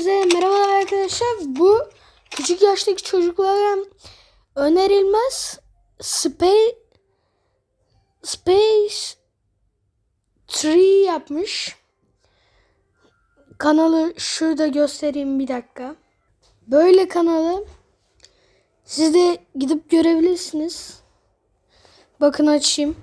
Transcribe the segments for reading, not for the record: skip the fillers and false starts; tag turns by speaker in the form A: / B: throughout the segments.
A: Hepinize merhabalar arkadaşlar. Bu küçük yaştaki çocuklara önerilmez Space Tree yapmış. Kanalı şurada göstereyim bir dakika. Böyle kanalı siz de gidip görebilirsiniz. Bakın açayım.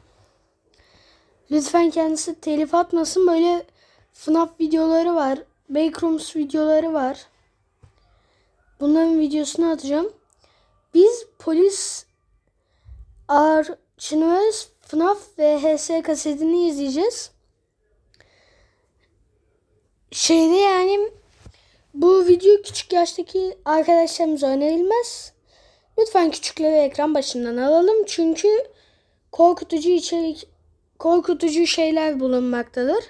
A: Lütfen kendisi telif atmasın. Böyle Fnaf videoları var. Backrooms videoları var. Bunların videosunu atacağım. Biz polis arşivimiz Fnaf ve HS kasetini izleyeceğiz. Yani bu video küçük yaştaki arkadaşlarımıza önerilmez. Lütfen küçükleri ekran başından alalım. Çünkü korkutucu şeyler bulunmaktadır.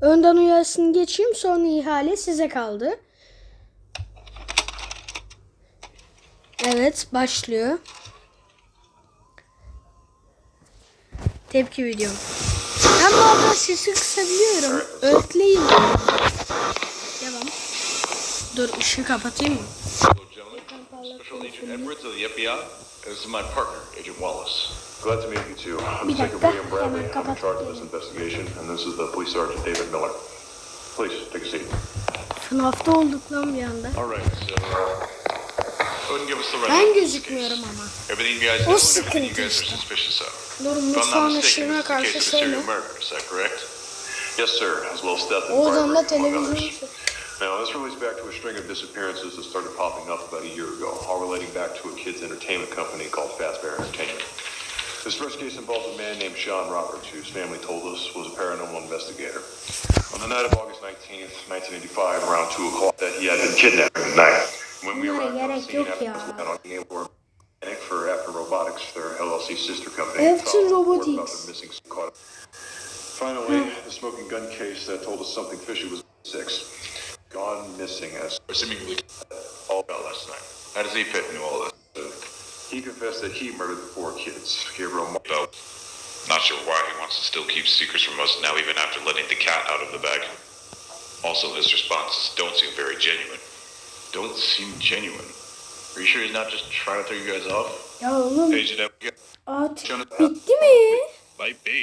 A: Önden uyarısını geçeyim, sonra ihale size kaldı. Evet, başlıyor. Tepki videom. Ben bu arada sesi kısabiliyorum. Öğütleyin. Devam. Dur, ışığı kapatayım mı?
B: Special Agent Edwards of the FBI. This is my partner, Agent Wallace. Glad to meet you too. I'm Detective William Bradley. I'm in charge of this investigation, and this is the Police Sergeant David Miller. Please take a seat.
A: Fnaf'ta olduk lan bir anda.
B: All right, so go ahead and give us the rundown.
A: Ben gözükmüyorum ama.
B: Everything you guys know and everything you guys are suspicious of.
A: Dur,
B: If I'm not
A: mutfağın
B: mistaken,
A: ışığına
B: this is the
A: karşı
B: case of a serial
A: söyle.
B: murder. Is that correct? Yes, sir. As well as theft and
A: Oradan da
B: bribery, among others.
A: televizyon.
B: Now, this relates back to a string of disappearances that started popping up about a year ago, all relating back to a kids' entertainment company called Fazbear Entertainment. This first case involves a man named Sean Roberts, whose family told us was a paranormal investigator. On the night of August 19th, 1985, around 2 o'clock, that he had been kidnapped at night. When we arrived on scene, after on being able to for After Robotics, their LLC sister company,
A: After Robotics.
B: about the missing caught. Finally, the smoking gun case that told us something fishy was 6. Gone missing as seemingly all about last night. How does he fit into all this? He confessed that he murdered the 4 kids. Gabriel Martel. Not sure why he wants to still keep secrets from us now, even after letting the cat out of the bag. Also, his responses don't seem very genuine. Don't seem genuine? Are you sure he's not just trying to throw you guys off?
A: Ya oğlum,
B: Agent
A: artık bitti mi?
C: Might be.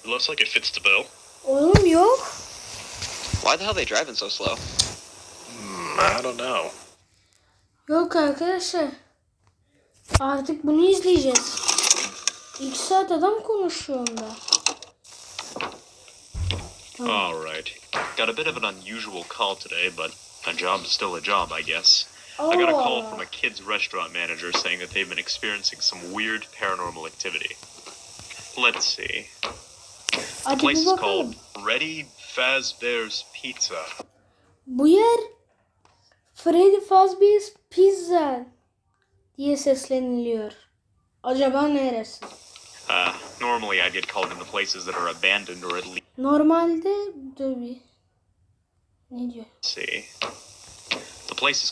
C: It looks like it fits the bill.
A: Oğlum yok.
D: Why the hell are they driving so slow?
C: I don't know.
A: Yok arkadaşlar. Artık bunu izleyeceğiz. 2 saat adam konuşuyor onda.
C: Alright. Got a bit of an unusual call today, but a job's still a job, I guess. I got a call from a kid's restaurant manager saying that they've been experiencing some weird paranormal activity. Let's see. The place is called Freddy Fazbear's Pizza.
A: Bu yer Freddy Fazbear's Pizza diye sesleniliyor. Acaba neresi?
C: Normally I'd get called into places that are abandoned or at least...
A: Normalde dur bir. Ne diyor?
C: Let's see. The place is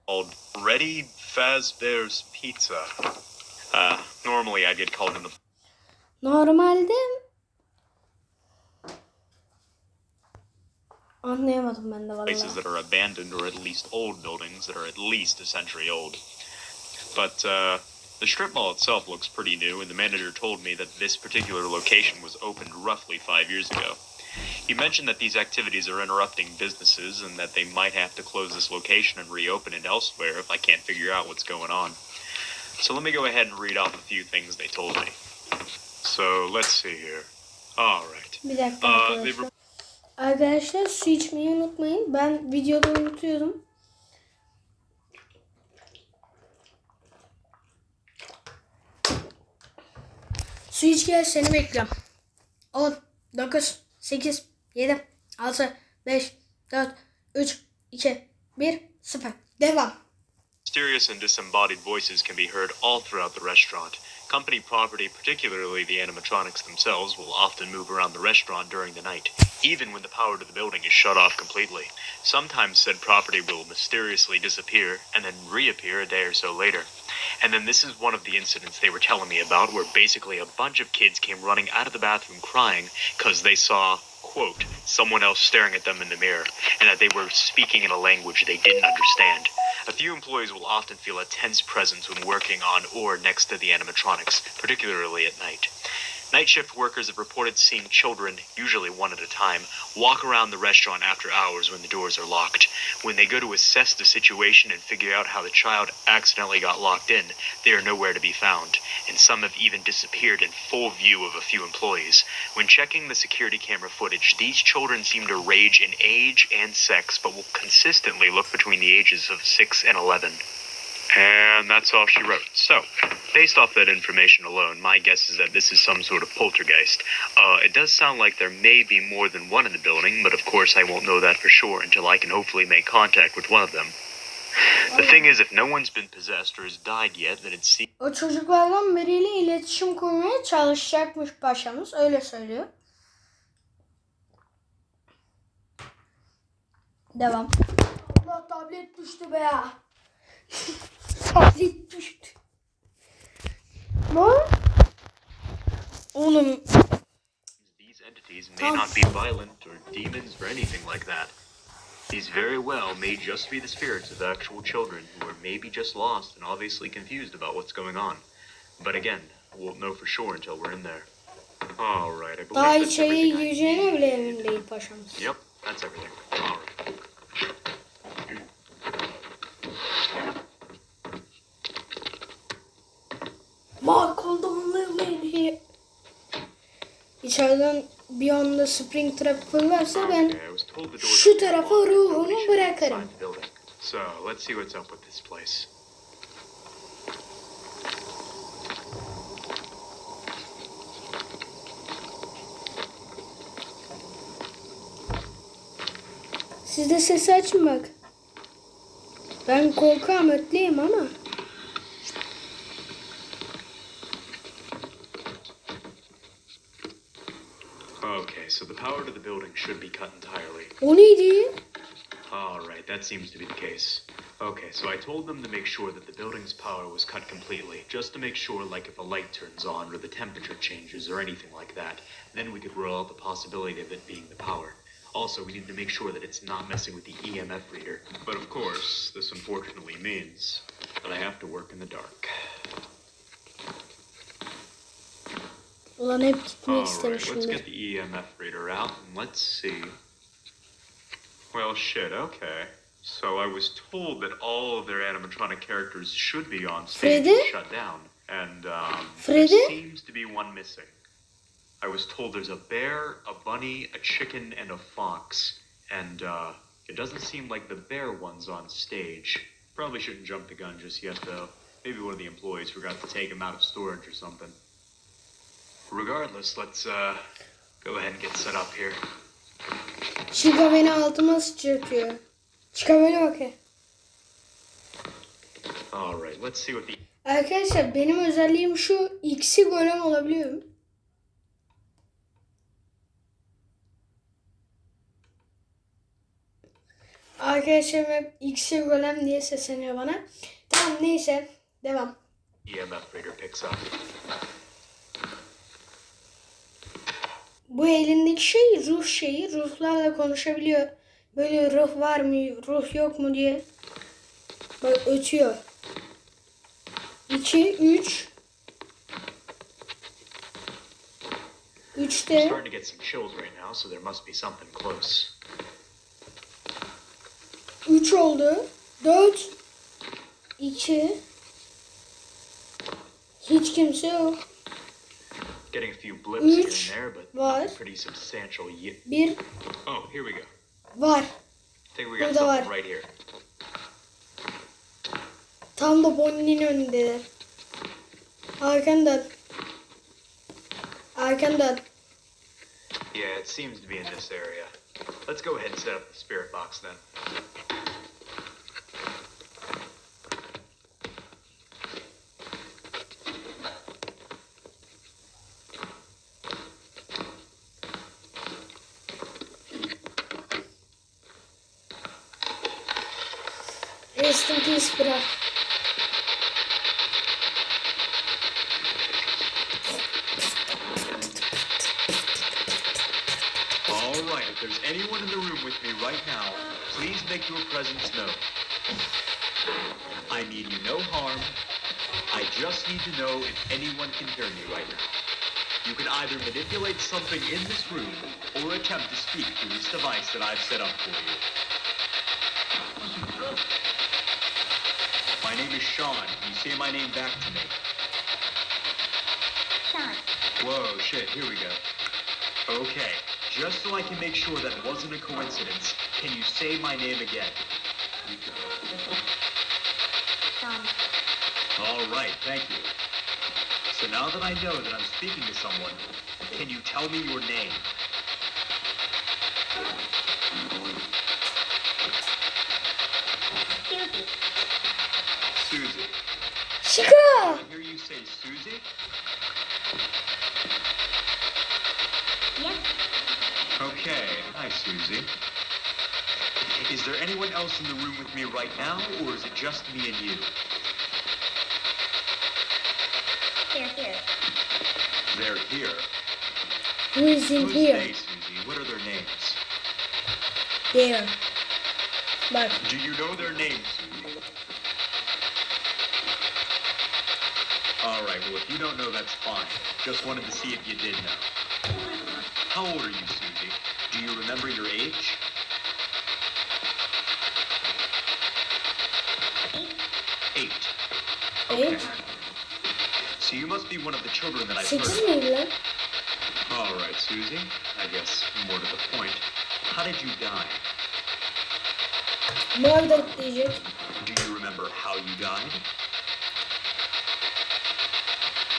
C: called Freddy Fazbear's Pizza. Normally I'd get called into...
A: Normalde anlayamadım ben de
C: places
A: vallahi.
C: that are abandoned or at least old buildings that are at least a century old. But the strip mall itself looks pretty new, and the manager told me that this particular location was opened roughly 5 years ago. He mentioned that these activities are interrupting businesses and that they might have to close this location and reopen it elsewhere if I can't figure out what's going on. So let me go ahead and read off a few things they told me. So let's see here. All right.
A: Bir dakika arkadaşlar. Arkadaşlar su içmeyi unutmayın. Ben videoda unutuyordum. Su iç gel, seni bekliyorum. 10, 9, 8, 7, 6, 5, 4, 3, 2, 1, 0. Devam.
C: Mysterious and disembodied voices can be heard all throughout the restaurant. Company property, particularly the animatronics themselves, will often move around the restaurant during the night, even when the power to the building is shut off completely. Sometimes said property will mysteriously disappear and then reappear a day or so later. And then this is one of the incidents they were telling me about, where basically a bunch of kids came running out of the bathroom crying because they saw, quote, someone else staring at them in the mirror, and that they were speaking in a language they didn't understand. A few employees will often feel a tense presence when working on or next to the animatronics, particularly at night. Night shift workers have reported seeing children, usually one at a time, walk around the restaurant after hours when the doors are locked. When they go to assess the situation and figure out how the child accidentally got locked in, they are nowhere to be found, and some have even disappeared in full view of a few employees. When checking the security camera footage, these children seem to range in age and sex, but will consistently look between the ages of 6 and 11. And that's all she wrote. So, based off that information alone, my guess is that this is some sort of poltergeist. It does sound like there may be more than one in the building, but of course I won't know that for sure until I can hopefully make contact with one of them. The thing is, if no one's been possessed or has died yet, then it seems...
A: O çocuklardan biriyle iletişim kurmaya çalışacakmış paşamız. Öyle söylüyor. Devam. Allah, tablet düştü be ya. Tablet düştü. Ne? Oğlum.
C: These entities may not be violent or demons or anything like that. These very well may just be the spirits of actual children who are maybe just lost and obviously confused about what's going on. But again, we'll know for sure until we're in there. Alright, I believe
A: Daha
C: that's
A: içeriye
C: everything I
A: gireceğine
C: need.
A: bile emin değil paşamız.
C: Yep, that's everything. Alright.
A: Michael Donley. İçeriden bir anda spring trap fırlarsa ben
C: Okay, I was told the doors
A: şu
C: were
A: tarafa
C: locked and
A: ruhumu
C: nobody should be
A: bırakırım.
C: inside the building. So, let's see what's up with this place.
A: Siz de sesi açın bak. Ben korkağım, ötleyim ama.
C: Okay, so the power to the building should be cut entirely.
A: O neydi?
C: Alright, that seems to be the case. Okay, so I told them to make sure that the building's power was cut completely, just to make sure, like if a light turns on or the temperature changes or anything like that, then we could rule out the possibility of it being the power. Also, we need to make sure that it's not messing with the EMF reader. But of course, this unfortunately means that I have to work in the dark.
A: Ulan hep gitmek
C: Alright,
A: istemiş
C: let's
A: şimdi.
C: get the EMF reader out and let's see. Well, shit, okay. So I was told that all of their animatronic characters should be on stage
A: Freddy?
C: and shut down. And,
A: Freddy?
C: there seems to be one missing. I was told there's a bear, a bunny, a chicken, and a fox. And, it doesn't seem like the bear one's on stage. Probably shouldn't jump the gun just yet, though. Maybe one of the employees forgot to take him out of storage or something. Regardless, let's, go ahead and get set up here.
A: Chica beni altıma sıçratıyor. Chica beni bakıyor.
C: Alright, let's see what the...
A: Arkadaşlar benim özelliğim şu. X'i golem olabiliyorum. Arkadaşlarım hep X'i golem diye sesleniyor bana. Tamam, neyse. Devam.
C: EMF reader picks up.
A: Bu elindeki şey ruh şeyi. Ruhlarla konuşabiliyor. Böyle ruh var mı, ruh yok mu diye. Böyle ötüyor. 2, 3.
C: I'm
A: 3'te
C: starting to get some chills right now, so there must be something close.
A: 3 oldu. 4, 2. Hiç kimse yok.
C: Getting a few blips here and
A: Üç
C: there, but
A: var.
C: nothing pretty substantial yet.
A: 1
C: Oh, here we go.
A: var.
C: I think we got
A: Burada
C: something
A: var.
C: right here.
A: Tam da Bonnie'nin önündeler. Arkandan. Arkandan.
C: Yeah, it seems to be in this area. Let's go ahead and set up the spirit box then.
A: Rest in peace bro.
C: anyone in the room with me right now, please make your presence known. I mean you no harm. I just need to know if anyone can hear me right now. You can either manipulate something in this room or attempt to speak through this device that I've set up for you. My name is Sean. Can you say my name back to me?
E: Sean.
C: Whoa, shit, here we go. Okay, just so I can make sure that wasn't a coincidence, can you say my name again?
E: Sean.
C: All right, thank you. So now that I know that I'm speaking to someone, can you tell me your name?
E: Susie.
C: Susie.
A: Chica!
C: Did I hear you say Susie?
E: Yes.
C: Okay, hi Susie. Is there anyone else in the room with me right now, or is it just me and you?
E: They're here.
C: They're here.
A: Who is in
C: Who's
A: here?
C: they, Susie? What are their names?
A: There. Bak.
C: Do you know their names, Susie? All right, well, if you don't know, that's fine. Just wanted to see if you did know. How old are you, Susie? Do you remember your age? 8. Okay.
A: 8.
C: So you must be one of the children that I've
A: 8
C: heard of.
A: miydi lan?
C: All right, Susie. I guess more to the point. How did you die?
A: Mor diyecek.
C: Do you remember how you died?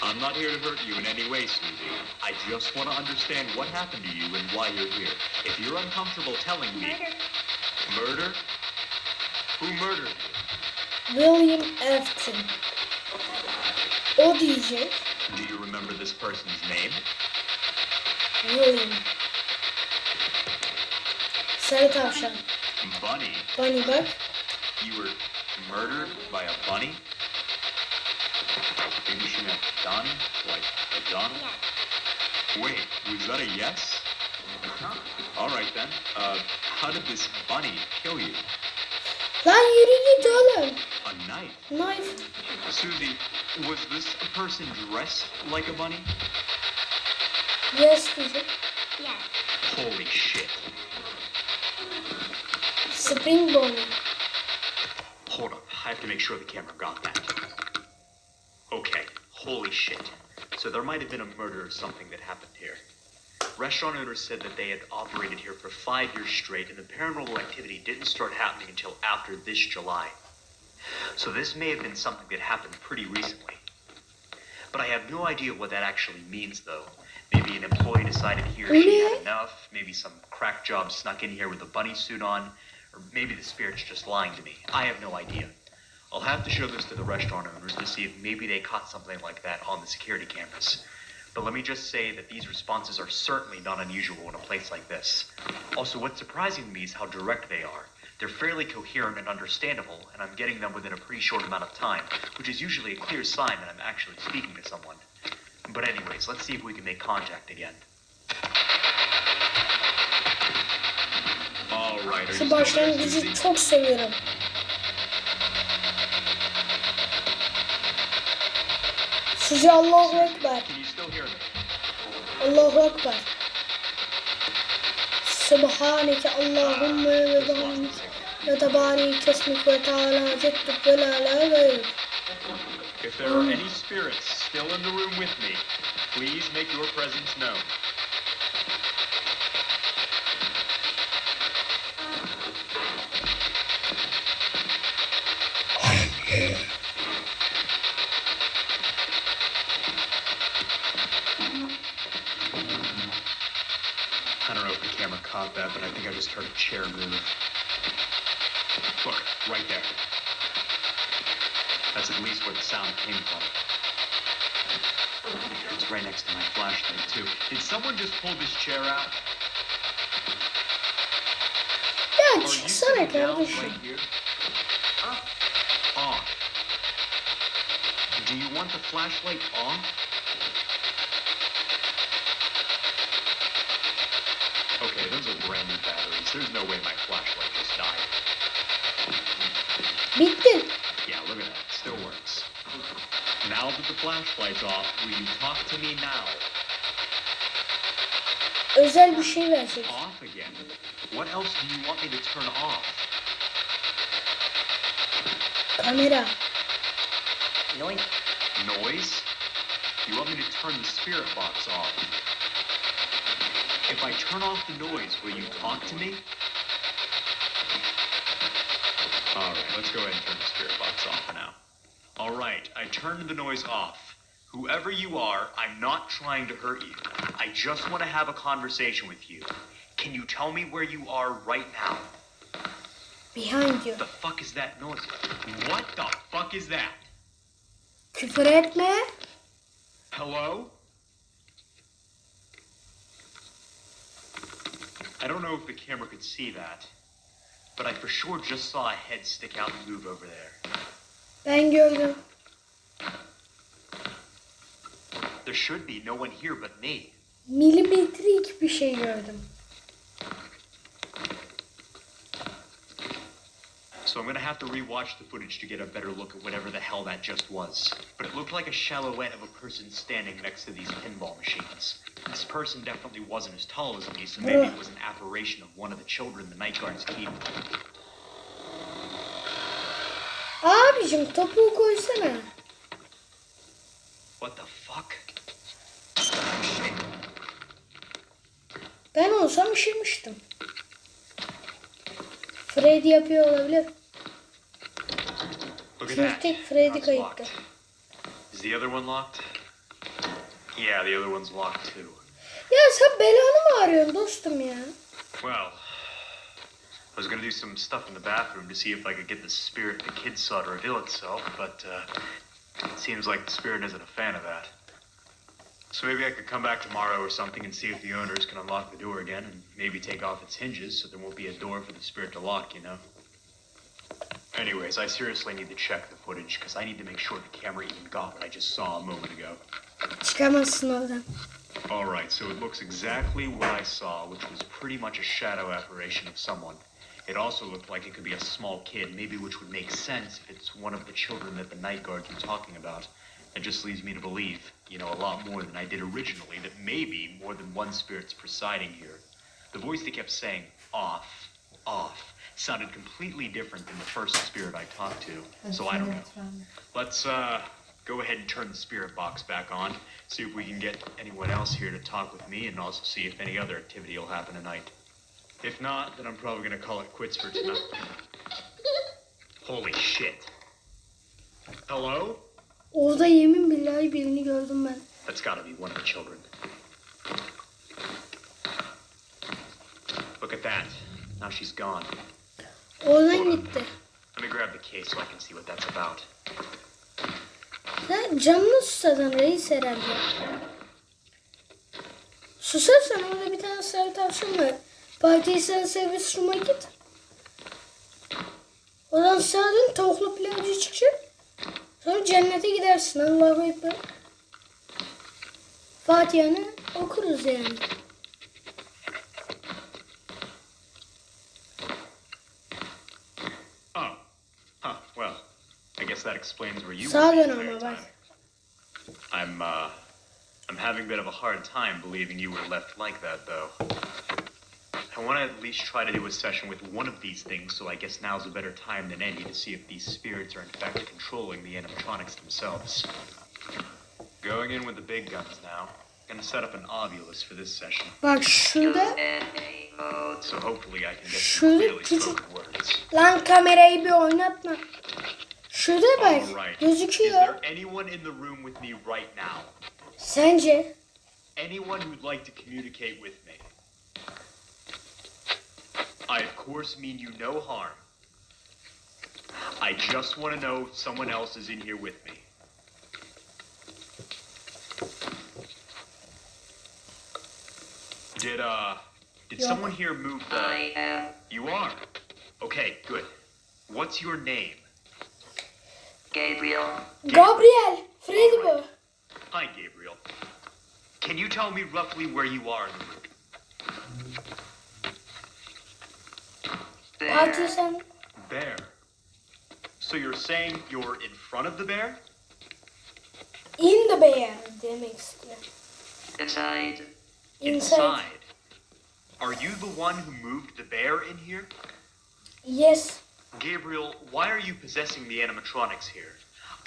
C: I'm not here to hurt you in any way, Susie. I just want to understand what happened to you and why you're here. If you're uncomfortable telling me...
E: Murder.
C: Murder? Who murdered you?
A: William Afton. O diyecek.
C: Do you remember this person's name?
A: William. Sarı tavşan.
C: Bunny?
A: Bunny bak.
C: You were murdered by a bunny? Maybe she meant Donnie? Like a Donald?
E: Yes.
C: Wait, was that a yes? All right then. How did this bunny kill you?
A: Lan yürü git oğlum.
C: A knife?
A: Knife.
C: Susie, was this a person dressed like a bunny?
A: Yes diyecek.
E: Yes.
C: Holy shit.
A: Spring bunny.
C: Hold up, I have to make sure the camera got that. Okay, holy shit. So there might have been a murder or something that happened here. Restaurant owners said that they had operated here for 5 years straight, and the paranormal activity didn't start happening until after this July. So this may have been something that happened pretty recently. But I have no idea what that actually means, though. Maybe an employee decided he or she had enough, maybe some crack job snuck in here with a bunny suit on, or maybe the spirit's just lying to me. I have no idea. I'll have to show this to the restaurant owners to see if maybe they caught something like that on the security cameras. But let me just say that these responses are certainly not unusual in a place like this. Also, what's surprising to me is how direct they are. They're fairly coherent and understandable, and I'm getting them within a pretty short amount of time, which is usually a clear sign that I'm actually speaking to someone. But anyways, let's see if we can make contact again. All right, are you
A: Şu
C: still there,
A: başlangıcı
C: Susie?
A: çok seviyorum. Suzi Allahu Ekber.
C: Can you still hear me?
A: Allahu Ekber. Subhaneke Allahümme ve bihamdik. Ve tebarik esmik ve teala ceddük ve la la gayruk.
C: If there are any spirits still in the room with me, please make your presence known. I don't know if the camera caught that, but I think I just heard a chair move. Look, right there. That's at least where the sound came from. It's right next to my flashlight, too. Did someone just pull this chair out?
A: Ya
C: Are you
A: çıksana
C: sitting down
A: kardeşim.
C: right here? On. Do you want the flashlight on? Okay, those are brand new batteries. There's no way my flashlight just died.
A: Bitti.
C: Yeah, look at that. It still works. Now that the flashlight's off, will you talk to me now?
A: Özel bir şey verecek.
C: Off again? What else do you want me to turn off?
A: Kamera.
D: Noise.
C: Noise? You want me to turn the spirit box off? If I turn off the noise, will you talk to me? Alright, let's go ahead and turn the spirit box off for now. Alright, I turned the noise off. Whoever you are, I'm not trying to hurt you. I just want to have a conversation with you. Can you tell me where you are right now?
A: Behind you.
C: The fuck is that noise? What the fuck is that?
A: Küfür etme.
C: Hello? I don't know if the camera could see that, but I for sure just saw a head stick out and move over there.
A: Ben gördüm.
C: There should be no one here but me.
A: Milimetrik bir şey gördüm.
C: So I'm gonna have to rewatch the footage to get a better look at whatever the hell that just was. But it looked like a silhouette of a person standing next to these pinball machines. This person definitely wasn't as tall as me, so maybe it was an apparition of one of the children the night guards keep.
A: Abicim topuğu koysana.
C: What the fuck?
A: Ben olsam üşümüştüm. Freddy yapıyor olabilir.
C: Look at
A: Şimdi
C: that.
A: tek Freddy
C: That's
A: kayıtta.
C: locked. Is the other one locked? Yeah, the other one's locked too.
A: Ya sen belanı mı arıyorsun dostum ya?
C: Well, I was gonna do some stuff in the bathroom to see if I could get the spirit the kid saw to reveal itself, but it seems like the spirit isn't a fan of that. So maybe I could come back tomorrow or something and see if the owners can unlock the door again and maybe take off its hinges so there won't be a door for the spirit to lock, you know? Anyways, I seriously need to check the footage because I need to make sure the camera even got what I just saw a moment ago.
A: Çıkamazsın oradan.
C: Alright, so it looks exactly what I saw, which was pretty much a shadow apparition of someone. It also looked like it could be a small kid, maybe, which would make sense if it's one of the children that the night guards were talking about. It just leads me to believe, you know, a lot more than I did originally, that maybe more than one spirit's presiding here. The voice that kept saying, off, off, sounded completely different than the first spirit I talked to, so I don't know. Let's, go ahead and turn the spirit box back on, see if we can get anyone else here to talk with me, and also see if any other activity will happen tonight. If not, then I'm probably gonna call it quits for tonight. Holy shit. Hello?
A: Orada yemin billahi birini gördüm ben.
C: That's gotta be one of the children. Look at that. Now she's gone.
A: Oradan gitti.
C: Let me grab the case so I can see what that's about.
A: Sen canını susadın reis herhalde. Susarsan orada bir tane sarı tavşan var. Partiyi sen servis room'a git. Oradan sağa dön tavuklu pilavcı çıkacak. Sonra cennete gidersin. Allahu Ekber. Fatiha'nı okuruz yani.
C: Oh. Huh, well. I guess that explains where you
A: Sağa
C: were
A: dön
C: the entire
A: ama bak.
C: time. I'm having a bit of a hard time believing you were left like that, though. I want to at least try to do a session with one of these things, so I guess now's a better time than any to see if these spirits are in fact controlling the animatronics themselves. Going in with the big guns now. Gonna set up an ovulus for this session.
A: Bak şurada.
C: So hopefully I can get some
A: Şurada
C: clearly
A: küçük.
C: spoken words.
A: Lan kamerayı bir oynatma. Şurada bak.
C: Alright. Is
A: Gözüküyor.
C: there anyone in the room with me right now?
A: Sence?
C: Anyone who'd like to communicate with me? I of course mean you no harm. I just want to know if someone else is in here with me. Did
A: Yok.
C: someone here move the...
F: I am
C: You are? Okay, good. What's your name?
F: Gabriel.
A: Gabriel. Freddy bu.
C: Hi, Gabriel. Can you tell me roughly where you are in the room?
A: Fatih sen
C: Bear. So you're saying you're in front of the bear?
A: in the bear demek istiyor.
D: Inside.
A: Inside.
C: Are you the one who moved the bear in here?
A: Yes.
C: Gabriel, why are you possessing the animatronics here?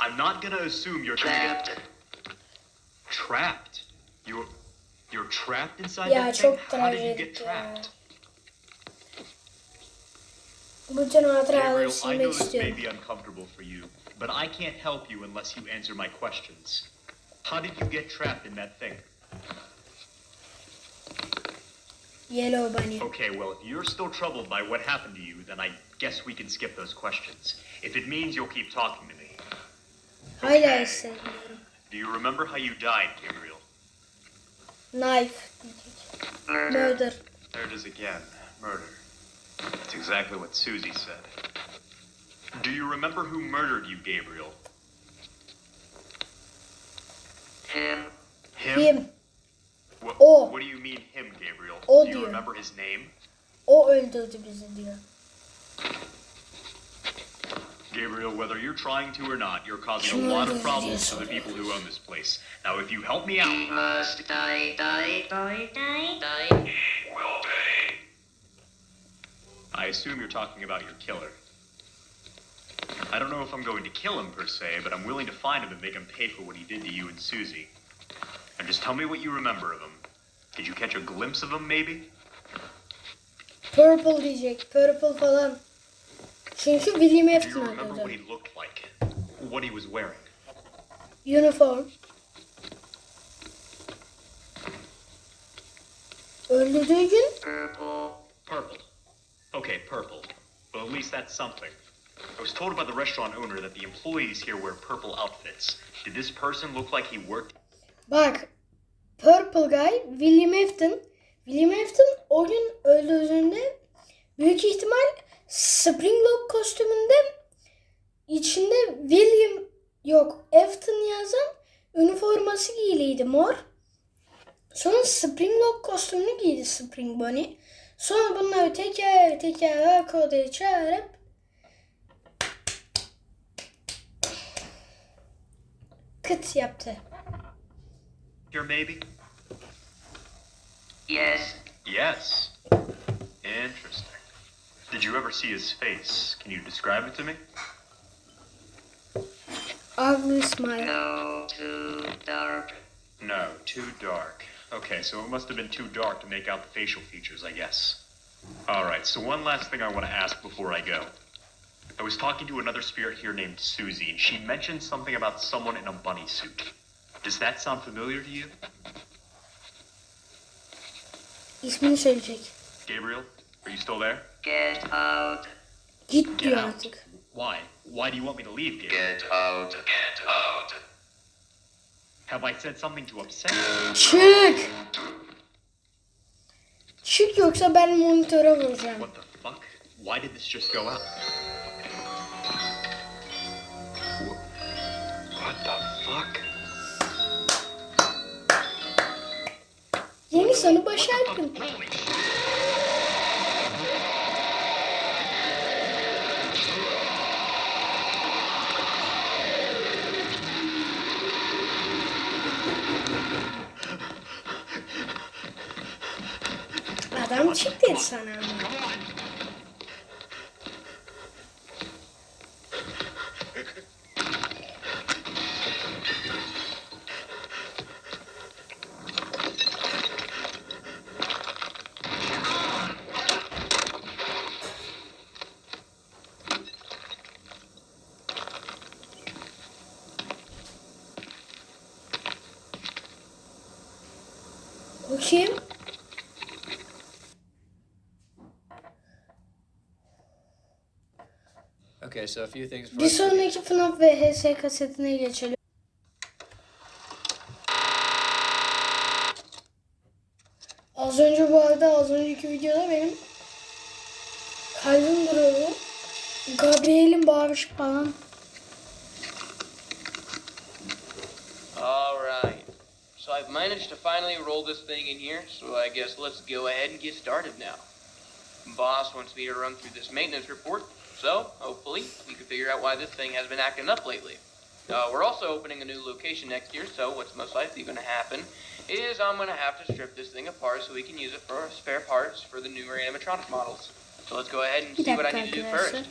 C: I'm not gonna assume you're gonna
D: Trapped.
C: get trapped. You're trapped inside
A: Ya
C: that thing?
A: çok
C: How did you get
A: trajedik ya.
C: trapped?
A: Bütün hatıraları
C: Gabriel, I
A: silmek
C: know this may
A: istiyorum.
C: be uncomfortable for you, but I can't help you unless you answer my questions. How did you get trapped in that thing?
A: Yellow bunny.
C: Okay, well, if you're still troubled by what happened to you, then I guess we can skip those questions. If it means you'll keep talking to me.
A: Hala hissetmiyorum.
C: Do you remember how you died, Gabriel?
A: Knife. Murder.
C: There it is again. Murder. That's exactly what Susie said. Do you remember who murdered you, Gabriel?
D: Him.
A: Him.
C: What,
A: O.
C: what do you mean him, Gabriel?
A: O
C: Do you
A: diyor.
C: remember his name?
A: O öldürdü bizi diyor.
C: Gabriel, whether you're trying to or not, you're causing
A: Kim
C: a lot of
A: öldürdü
C: problems
A: diye
C: to the
A: soruyor.
C: people who own this place. Now, if you help me out,
D: Must die.
E: Die.
B: Will pay.
C: I assume you're talking about your killer. I don't know if I'm going to kill him per se, but I'm willing to find him and make him pay for what he did to you and Susie. And just tell me what you remember of him. Did you catch a glimpse of him, maybe?
A: Purple diyecek. Purple falan. Çünkü William
C: Do you
A: Afton
C: remember what he
A: öldürdü.
C: looked like? What he was wearing?
A: Uniform. Öldürdüğü gün
D: Purple.
C: Purple. Okay, purple. Well, at least that's something. I was told by the restaurant owner that the employees here wear purple outfits. Did this person look like he worked?
A: bak. Purple guy William Afton. William Afton o gün öldürdüğünde büyük ihtimal Springlock kostümünde içinde William yok Afton yazan üniforması giyiliydi mor. Sonra Springlock kostümünü giydi Spring Bonnie. Sonra bunları teker teker arka odaya çağırıp kıt yaptı.
C: Here, maybe?
D: Yes.
C: Yes. Interesting. Did you ever see his face? Can you describe it to me?
A: Ugly smile.
D: No. Too dark.
C: No, too dark. Okay, so it must have been too dark to make out the facial features, I guess. Alright, so one last thing I want to ask before I go. I was talking to another spirit here named Susie, and she mentioned something about someone in a bunny suit. Does that sound familiar to you?
A: İsmini söyleyecek.
C: Gabriel, are you still there?
D: Get out.
A: Git
C: Get
A: diyor
C: out.
A: artık.
C: Why? Why do you want me to leave, Gabriel?
B: Get out. Get out.
C: Have I said something to upset you?
A: Çık! Çık yoksa ben monitöre vuracağım.
C: What the fuck? Why did this just go out? What the fuck?
A: Yeni sanı
C: What the fuck?
A: başardın.
C: Holy shit.
A: Adam çık dedi sana ama.
C: Come on.
A: O kim?
F: Okay, so a few things
A: Bir sonraki Fnaf ve HS kasetine geçelim. Az önceki videoda benim kalbim duruyordu. Gabriel'in bağırışı falan.
G: Alright. So I've managed to finally roll this thing in here, so I guess let's go ahead and get started now.
F: Boss wants me to run through this maintenance report, so hopefully we can figure out why this thing has been acting up lately. We're also opening a new location next year, so what's most likely going to happen is I'm going to have to strip this thing apart so we can use it for spare parts for the newer animatronic models. So let's go ahead and
A: Bir
F: see what I
A: dakika
F: need to do
A: arkadaşlar.
F: first.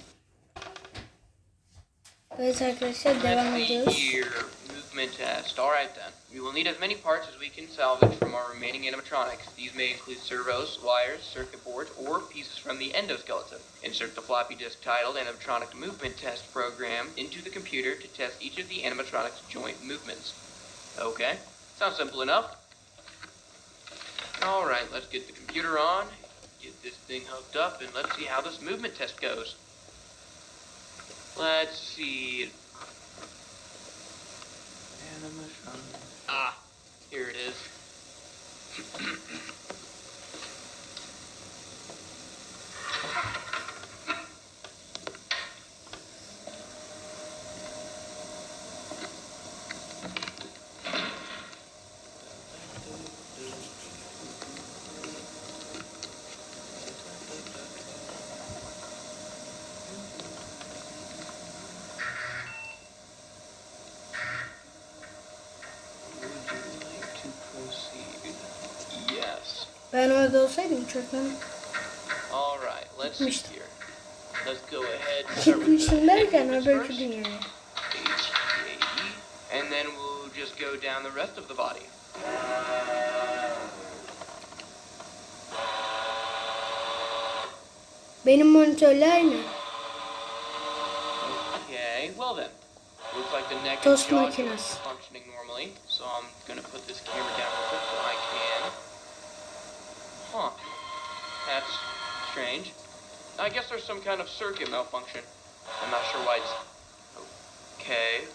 A: Evet arkadaşlar devam
F: Let's see
A: ediyoruz.
F: here. Movement test. Alright then. We will need as many parts as we can salvage from our remaining animatronics. These may include servos, wires, circuit boards, or pieces from the endoskeleton. Insert the floppy disk titled Animatronic Movement Test Program into the computer to test each of the animatronic's joint movements. Okay. Sounds simple enough. Alright, let's get the computer on, get this thing hooked up, and let's see how this movement test goes. Let's see. Ah, here it is. Yes.
A: Ben orada olsaydım çoktan
F: Alright, let's see
A: Gitmiştim.
F: here. Let's go ahead and start with the
A: gitmiştim derken
F: movements
A: öbür
F: first.
A: dünyaya.
F: And then we'll just go down the rest of the body.
A: Benim monitörle aynı.
F: Okay, well then. Looks like the neck and
A: Tost
F: jaw
A: makinesi.
F: joints are functioning normally, so I'm gonna put this camera down real quick so I can. Huh. That's strange. I guess there's some kind of circuit malfunction. I'm not sure why it's... Okay.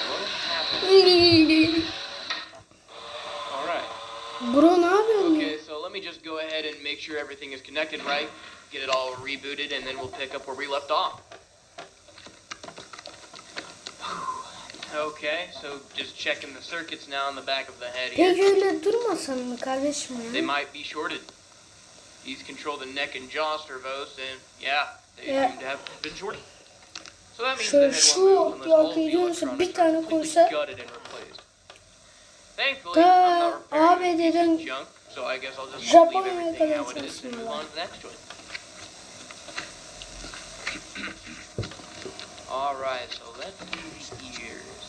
F: What happened? Alright.
A: Bro ne yapıyorsun?
F: Okay, so let me just go ahead and make sure everything is connected right, get it all rebooted, and then we'll pick up where we left off. Okay, so just checking the circuits now on the back of the head
A: Peki
F: here.
A: öyle durmasan mı kardeşim
F: They
A: ya?
F: might be shorted. These control the neck and jaw servos, and yeah, they
A: Yeah.
F: seem to have been shorted. So that means
A: Şöyle
F: the head
A: şu
F: won't move unless all of the
A: diyor ki
F: electronics
A: bir
F: are
A: tane
F: completely
A: koysa
F: gutted and replaced. Thankfully,
A: Ta
F: I'm not repairing this piece
A: ABD'den
F: of junk, so I guess I'll just leave
A: Japonya'ya
F: everything
A: kadar
F: how it is and move
A: çalışmıyorlar.
F: on to the next joint. Alright, so let's do the ears.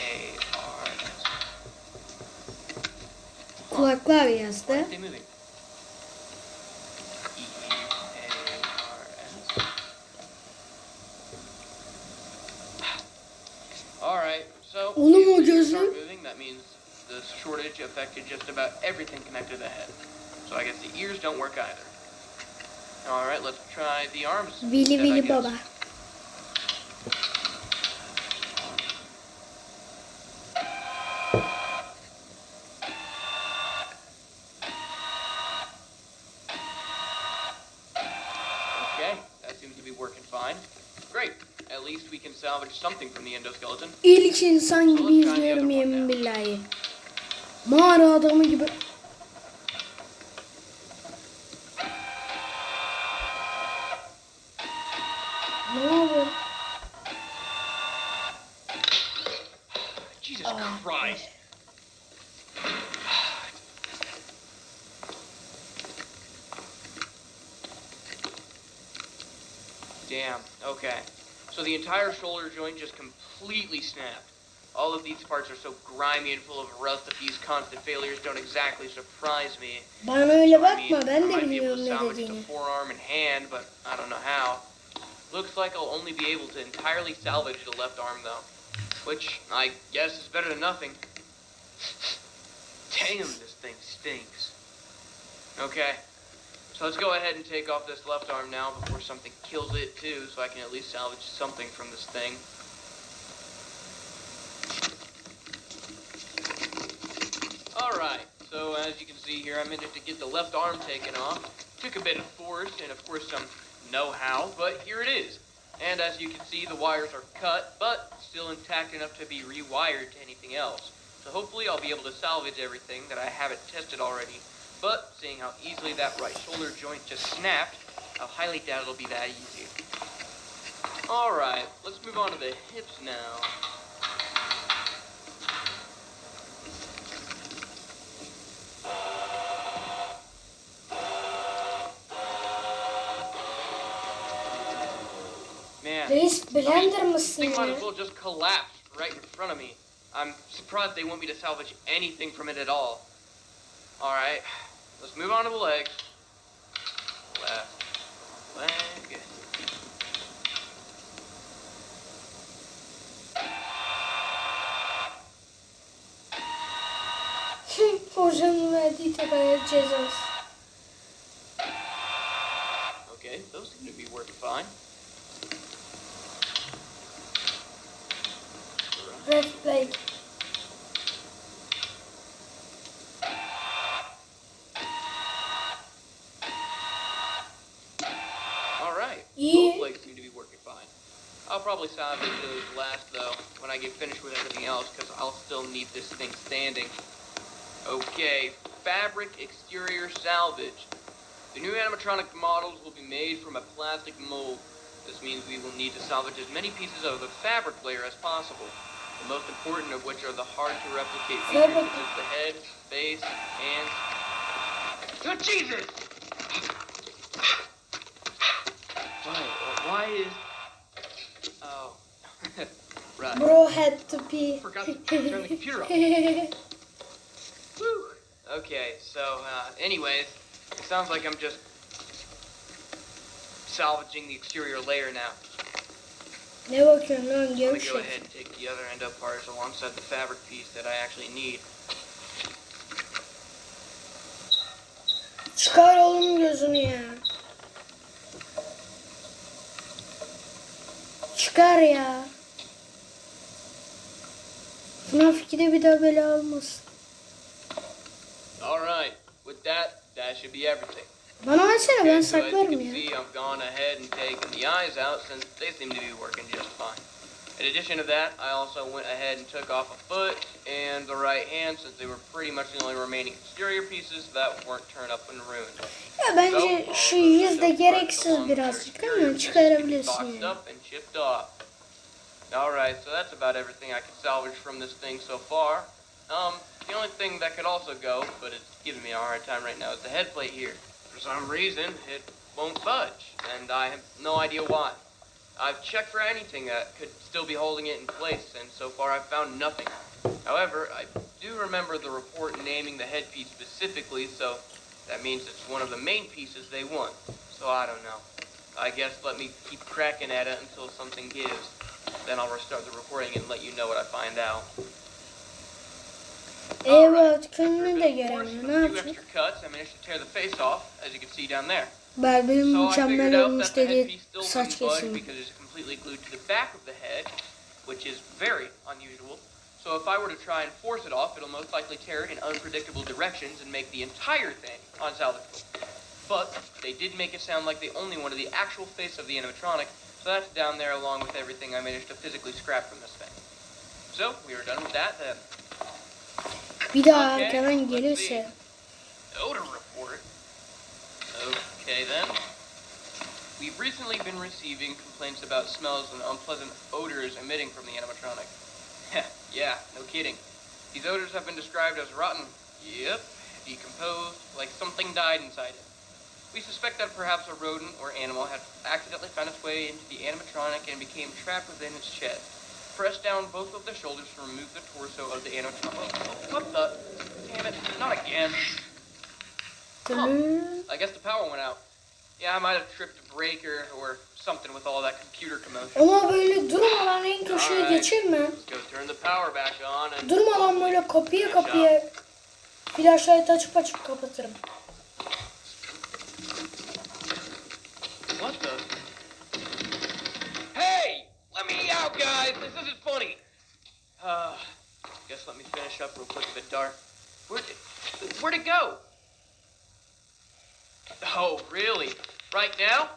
F: E-A-R-S.
A: kulaklar yazdı.
F: Why are they moving? E-A-R-S. Alright, so
A: Oğlum o
F: if the ears
A: gözü-
F: aren't moving, that means the shortage affected just about everything connected to the head. So I guess the ears don't work either. Alright, let's try the arms.
A: Vili
F: instead, I
A: Vili
F: guess.
A: baba.
F: Okay, that seems to be working fine. Great. At least we can salvage something from the endoskeleton.
A: İlk insan gibi izliyorum yemin billahi. Mağara adamı gibi. Ne oluyor?
C: Jesus Christ.
F: Damn. Okay. So the entire shoulder joint just completely snapped. All of these parts are so grimy and full of rust that these constant failures don't exactly surprise me.
A: Bana öyle
F: So, I mean,
A: bakma ben
F: I
A: de
F: might be able
A: bilmiyorum
F: to
A: ne
F: salvage the
A: dediğini.
F: forearm and hand, but I don't know how. Looks like I'll only be able to entirely salvage the left arm though, which I guess is better than nothing. Damn, this thing stinks. Okay, so let's go ahead and take off this left arm now before something kills it too, so I can at least salvage something from this thing. Alright, so as you can see here, I managed to get the left arm taken off. Took a bit of force and of course some know-how, but here it is. And as you can see, the wires are cut, but still intact enough to be rewired to anything else. So hopefully I'll be able to salvage everything that I haven't tested already. But seeing how easily that right shoulder joint just snapped, I highly doubt it'll be that easy. Alright, let's move on to the hips now. Man,
A: Reis blender mısın
F: thing might
A: ya?
F: as well just collapse right in front of me. I'm surprised they want me to salvage anything from it at all. Alright, let's move on to the legs. Left leg.
A: Hocanın verdiği tek cezası.
F: Okay, those seem to be working fine.
A: Left leg.
F: Alright,
A: Yeah.
F: both legs seem to be working fine. I'll probably salvage those last though, when I get finished with everything else, because I'll still need this thing standing. Okay, fabric exterior salvage. The new animatronic models will be made from a plastic mold. This means we will need to salvage as many pieces of the fabric layer as possible. The most important of which are the hard-to-replicate features such as the head, face, hands. Oh, Jesus! Why is... Oh. Right.
A: Bro had to be.
F: Forgot to turn the computer off. Whew. Okay, so, anyways, it sounds like I'm just salvaging the exterior layer now.
A: Ne bakıyorsun lan
F: I'm gonna go
A: gevşek?
F: ahead and take the other end up parts alongside the fabric piece that I actually need.
A: Çıkar oğlum gözünü ya. Çıkar ya. Fnaf 2'de bir daha bela almasın.
F: Alright, with that should be everything.
A: Bana versene ben
F: Okay, so as you
A: saklarım
F: can
A: ya.
F: see, I've gone ahead and taken the eyes out since they seem to be working just fine. In addition to that, I also went ahead and took off a foot and the right hand since they were pretty much the only remaining exterior pieces that weren't turned up and ruined.
A: Ya bence şu yüz de gereksiz birazcık ama çıkarabilirsin
F: Boxed
A: yani.
F: up and chipped off. Alright, so that's about everything I could salvage from this thing so far. The only thing that could also go, but it's giving me a hard time right now, is the head plate here. For some reason, it won't budge, and I have no idea why. I've checked for anything that could still be holding it in place, and so far I've found nothing. However, I do remember the report naming the headpiece specifically, so that means it's one of the main pieces they want. So I don't know. I guess let me keep cracking at it until something gives. Then I'll restart the recording and let you know what I find out.
A: Evet, kendini de
F: With
A: göremiyor.
F: a
A: Ne
F: few
A: yapacak?
F: extra cuts, I managed to tear the face off, as you can see down there.
A: Benim
F: So I figured
A: mükemmel
F: out
A: olmuş
F: that the
A: dediği
F: headpiece still
A: saç
F: wouldn't budge
A: kesimi.
F: because it's completely glued to the back of the head, which is very unusual. So if I were to try and force it off, it'll most likely tear it in unpredictable directions and make the entire thing unsalvageable. But they did make it sound like they only wanted the actual face of the animatronic, so that's down there along with everything I managed to physically scrap from this thing. So we are done with that then.
A: Bir daha
F: Okay,
A: arkadan
F: let's see.
A: gelirse.
F: Odor report. Okay then. We've recently been receiving complaints about smells and unpleasant odors emitting from the animatronic. Yeah, no kidding. These odors have been described as rotten. Yep, decomposed, like something died inside it. We suspect that perhaps a rodent or animal had accidentally found its way into the animatronic and became trapped within its chest. Press down both of the shoulders to remove the torso of the animatronic. What the? Damn it, not again. I guess the power went out. Yeah, I might have tripped a breaker or something with all that computer commotion.
A: Ama böyle durmadan en köşeye geçirme.
F: Let's go turn the power back on and...
A: Durmadan böyle kapıya flashlight açıp kapatırım.
F: What the? Hey! Let me out, guys! This isn't funny! Guess let me finish up real quick a bit dark. Where'd it go? Oh, really? Right now?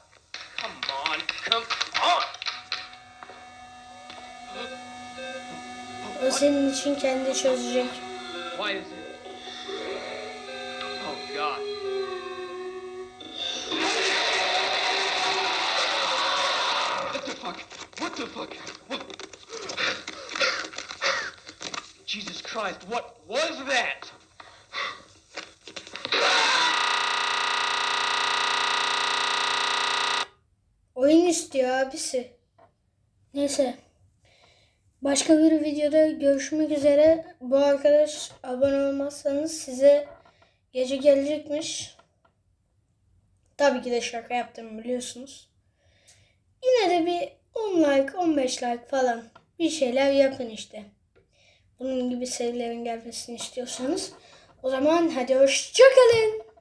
F: Come on, come on!
A: O senin için kendi çözecek.
F: Why is it? Oh God. What the fuck? What the fuck? What? Jesus Christ, what was that?
A: Oyun istiyor abisi. Neyse. Başka bir videoda görüşmek üzere. Bu arkadaş abone olmazsanız size gece gelecekmiş. Tabii ki de şaka yaptım biliyorsunuz. Yine de bir 10 like, 15 like falan bir şeyler yapın işte. Bunun gibi serilerin gelmesini istiyorsanız. O zaman hadi hoşça kalın.